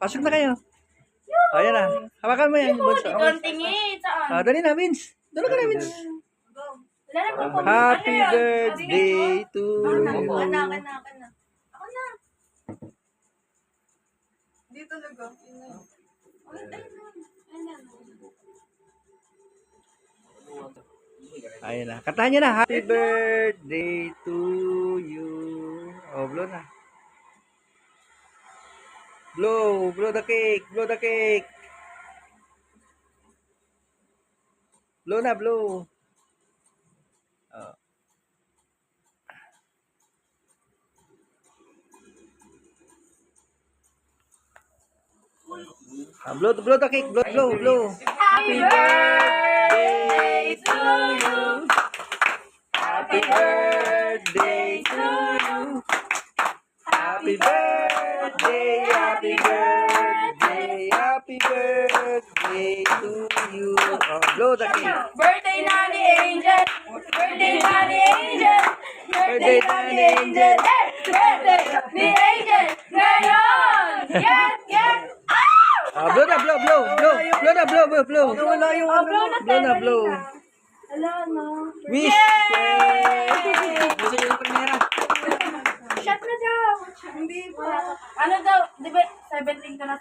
Pasok na kayo. Ayan na. Hawakan mo yan. Tingin, saan? Dali na, Vince. Dali ka na, Vince. Wala na po. Happy birthday to you. Ako na. Hindi talaga. Ayan na. Kantahan niya na. Happy birthday to you. Oh, blow na. Blow. Blow the cake. Blow the cake. Blow na, blow. Oh. Blow the cake. Blow. Happy birthday to you. Happy birthday to you. Happy birthday, happy birthday, happy birthday to you. Oh, blow the cake. Birthday na ni Angel. Birthday na ni Angel. Birthday na ni Angel. Birthday ni Angel. Ngayon. Yes. Blow na, blow. Wala yung Blow. Wala na. Wish. Shot na daw. Hindi pa. Ano daw? Di ba 17 ka na?